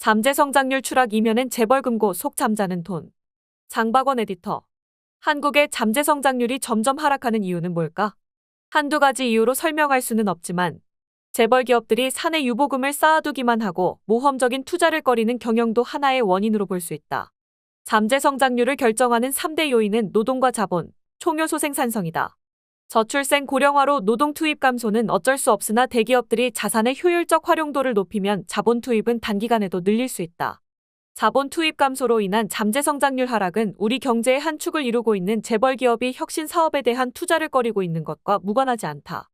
잠재 성장률 추락 이면엔 재벌 금고 속 잠자는 돈. 장박원 에디터. 한국의 잠재 성장률이 점점 하락하는 이유는 뭘까? 한두 가지 이유로 설명할 수는 없지만 재벌 기업들이 사내 유보금을 쌓아두기만 하고 모험적인 투자를 꺼리는 경영도 하나의 원인으로 볼 수 있다. 잠재 성장률을 결정하는 3대 요인은 노동과 자본, 총요소 생산성이다. 저출생 고령화로 노동 투입 감소는 어쩔 수 없으나 대기업들이 자산의 효율적 활용도를 높이면 자본 투입은 단기간에도 늘릴 수 있다. 자본 투입 감소로 인한 잠재 성장률 하락은 우리 경제의 한 축을 이루고 있는 재벌 기업이 혁신 사업에 대한 투자를 꺼리고 있는 것과 무관하지 않다.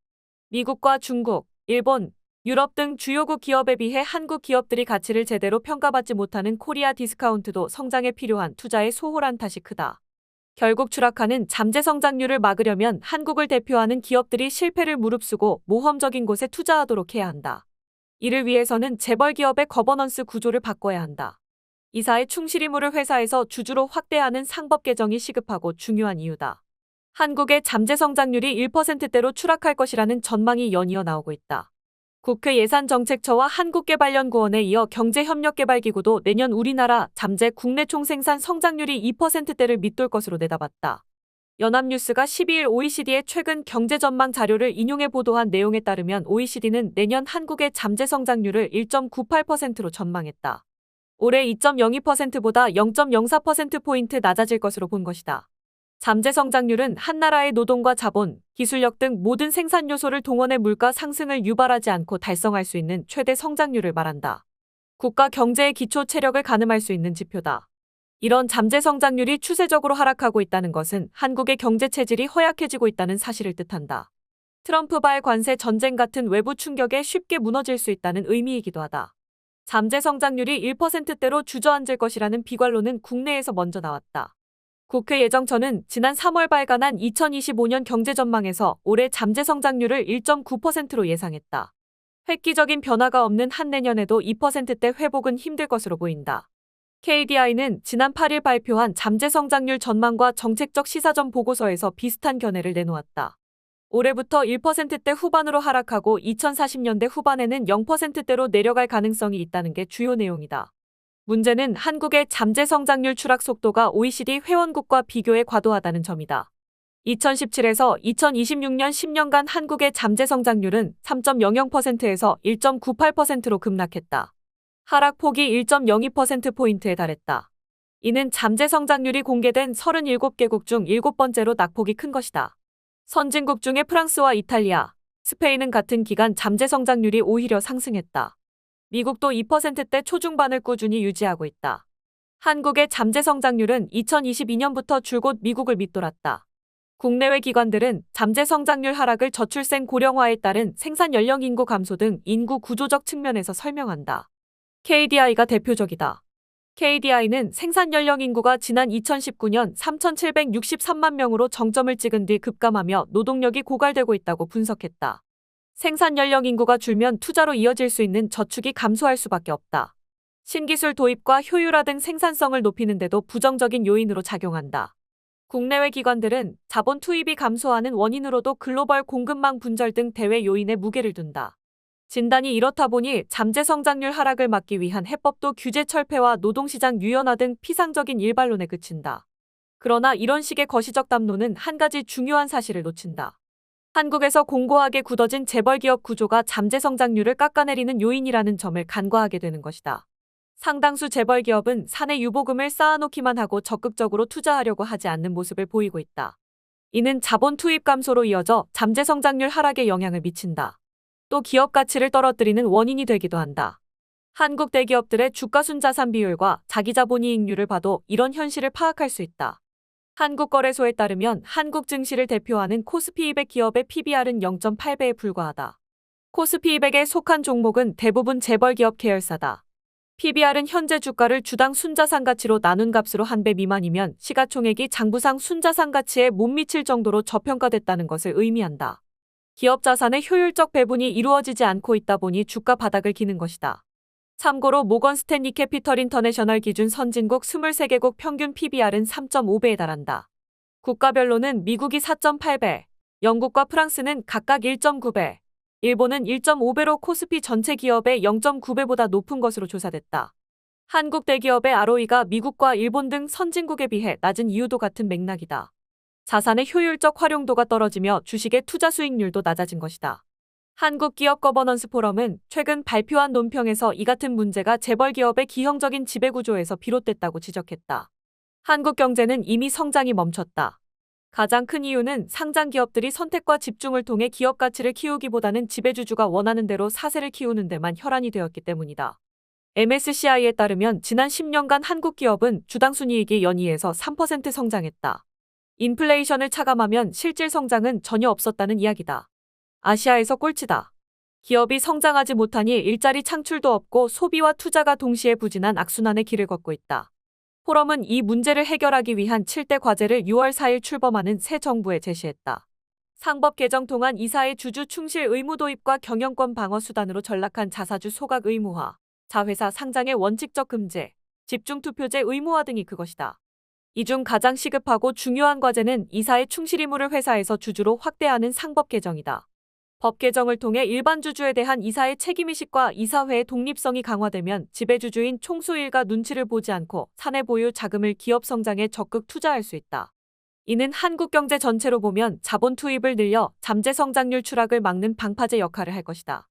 미국과 중국, 일본, 유럽 등 주요국 기업에 비해 한국 기업들이 가치를 제대로 평가받지 못하는 코리아 디스카운트도 성장에 필요한 투자의 소홀한 탓이 크다. 결국 추락하는 잠재 성장률을 막으려면 한국을 대표하는 기업들이 실패를 무릅쓰고 모험적인 곳에 투자하도록 해야 한다. 이를 위해서는 재벌 기업의 거버넌스 구조를 바꿔야 한다. 이사의 충실히 물을 회사에서 주주로 확대하는 상법 개정이 시급하고 중요한 이유다. 한국의 잠재 성장률이 1%대로 추락할 것이라는 전망이 연이어 나오고 있다. 국회 예산정책처와 한국개발연구원에 이어 경제협력개발기구도 내년 우리나라 잠재 국내 총생산 성장률이 2%대를 밑돌 것으로 내다봤다. 연합뉴스가 12일 OECD의 최근 경제전망 자료를 인용해 보도한 내용에 따르면 OECD는 내년 한국의 잠재 성장률을 1.98%로 전망했다. 올해 2.02%보다 0.04%포인트 낮아질 것으로 본 것이다. 잠재 성장률은 한 나라의 노동과 자본, 기술력 등 모든 생산 요소를 동원해 물가 상승을 유발하지 않고 달성할 수 있는 최대 성장률을 말한다. 국가 경제의 기초 체력을 가늠할 수 있는 지표다. 이런 잠재 성장률이 추세적으로 하락하고 있다는 것은 한국의 경제 체질이 허약해지고 있다는 사실을 뜻한다. 트럼프발 관세 전쟁 같은 외부 충격에 쉽게 무너질 수 있다는 의미이기도 하다. 잠재 성장률이 1%대로 주저앉을 것이라는 비관론은 국내에서 먼저 나왔다. 국회 예정처는 지난 3월 발간한 2025년 경제전망에서 올해 잠재 성장률을 1.9%로 예상했다. 획기적인 변화가 없는 한 내년에도 2%대 회복은 힘들 것으로 보인다. KDI는 지난 8일 발표한 잠재 성장률 전망과 정책적 시사점 보고서에서 비슷한 견해를 내놓았다. 올해부터 1%대 후반으로 하락하고 2040년대 후반에는 0%대로 내려갈 가능성이 있다는 게 주요 내용이다. 문제는 한국의 잠재 성장률 추락 속도가 OECD 회원국과 비교해 과도하다는 점이다. 2017에서 2026년 10년간 한국의 잠재 성장률은 3.00%에서 1.98%로 급락했다. 하락폭이 1.02%포인트에 달했다. 이는 잠재 성장률이 공개된 37개국 중 7번째로 낙폭이 큰 것이다. 선진국 중에 프랑스와 이탈리아, 스페인은 같은 기간 잠재 성장률이 오히려 상승했다. 미국도 2%대 초중반을 꾸준히 유지하고 있다. 한국의 잠재 성장률은 2022년부터 줄곧 미국을 밑돌았다. 국내외 기관들은 잠재 성장률 하락을 저출생 고령화에 따른 생산 연령 인구 감소 등 인구 구조적 측면에서 설명한다. KDI가 대표적이다. KDI는 생산 연령 인구가 지난 2019년 3,763만 명으로 정점을 찍은 뒤 급감하며 노동력이 고갈되고 있다고 분석했다. 생산 연령 인구가 줄면 투자로 이어질 수 있는 저축이 감소할 수밖에 없다. 신기술 도입과 효율화 등 생산성을 높이는 데도 부정적인 요인으로 작용한다. 국내외 기관들은 자본 투입이 감소하는 원인으로도 글로벌 공급망 분절 등 대외 요인에 무게를 둔다. 진단이 이렇다 보니 잠재 성장률 하락을 막기 위한 해법도 규제 철폐와 노동시장 유연화 등 피상적인 일반론에 그친다. 그러나 이런 식의 거시적 담론은 한 가지 중요한 사실을 놓친다. 한국에서 공고하게 굳어진 재벌기업 구조가 잠재 성장률을 깎아내리는 요인이라는 점을 간과하게 되는 것이다. 상당수 재벌기업은 사내 유보금을 쌓아놓기만 하고 적극적으로 투자하려고 하지 않는 모습을 보이고 있다. 이는 자본 투입 감소로 이어져 잠재 성장률 하락에 영향을 미친다. 또 기업 가치를 떨어뜨리는 원인이 되기도 한다. 한국 대기업들의 주가순자산 비율과 자기자본이익률을 봐도 이런 현실을 파악할 수 있다. 한국거래소에 따르면 한국 증시를 대표하는 코스피 200 기업의 PBR은 0.8배에 불과하다. 코스피 200에 속한 종목은 대부분 재벌기업 계열사다. PBR은 현재 주가를 주당 순자산 가치로 나눈 값으로 1배 미만이면 시가총액이 장부상 순자산 가치에 못 미칠 정도로 저평가됐다는 것을 의미한다. 기업 자산의 효율적 배분이 이루어지지 않고 있다 보니 주가 바닥을 기는 것이다. 참고로 모건 스탠리 캐피털 인터내셔널 기준 선진국 23개국 평균 PBR은 3.5배에 달한다. 국가별로는 미국이 4.8배, 영국과 프랑스는 각각 1.9배, 일본은 1.5배로 코스피 전체 기업의 0.9배보다 높은 것으로 조사됐다. 한국 대기업의 ROE가 미국과 일본 등 선진국에 비해 낮은 이유도 같은 맥락이다. 자산의 효율적 활용도가 떨어지며 주식의 투자 수익률도 낮아진 것이다. 한국기업 거버넌스 포럼은 최근 발표한 논평에서 이 같은 문제가 재벌 기업의 기형적인 지배구조에서 비롯됐다고 지적했다. 한국 경제는 이미 성장이 멈췄다. 가장 큰 이유는 상장 기업들이 선택과 집중을 통해 기업 가치를 키우기보다는 지배주주가 원하는 대로 사세를 키우는 데만 혈안이 되었기 때문이다. MSCI에 따르면 지난 10년간 한국 기업은 주당 순이익이 연이에서 3% 성장했다. 인플레이션을 차감하면 실질 성장은 전혀 없었다는 이야기다. 아시아에서 꼴찌다. 기업이 성장하지 못하니 일자리 창출도 없고 소비와 투자가 동시에 부진한 악순환의 길을 걷고 있다. 포럼은 이 문제를 해결하기 위한 7대 과제를 6월 4일 출범하는 새 정부에 제시했다. 상법 개정 통한 이사의 주주 충실 의무 도입과 경영권 방어 수단으로 전락한 자사주 소각 의무화, 자회사 상장의 원칙적 금지, 집중투표제 의무화 등이 그것이다. 이 중 가장 시급하고 중요한 과제는 이사의 충실 의무를 회사에서 주주로 확대하는 상법 개정이다. 법 개정을 통해 일반 주주에 대한 이사의 책임의식과 이사회의 독립성이 강화되면 지배주주인 총수 일가 눈치를 보지 않고 사내 보유 자금을 기업 성장에 적극 투자할 수 있다. 이는 한국 경제 전체로 보면 자본 투입을 늘려 잠재 성장률 추락을 막는 방파제 역할을 할 것이다.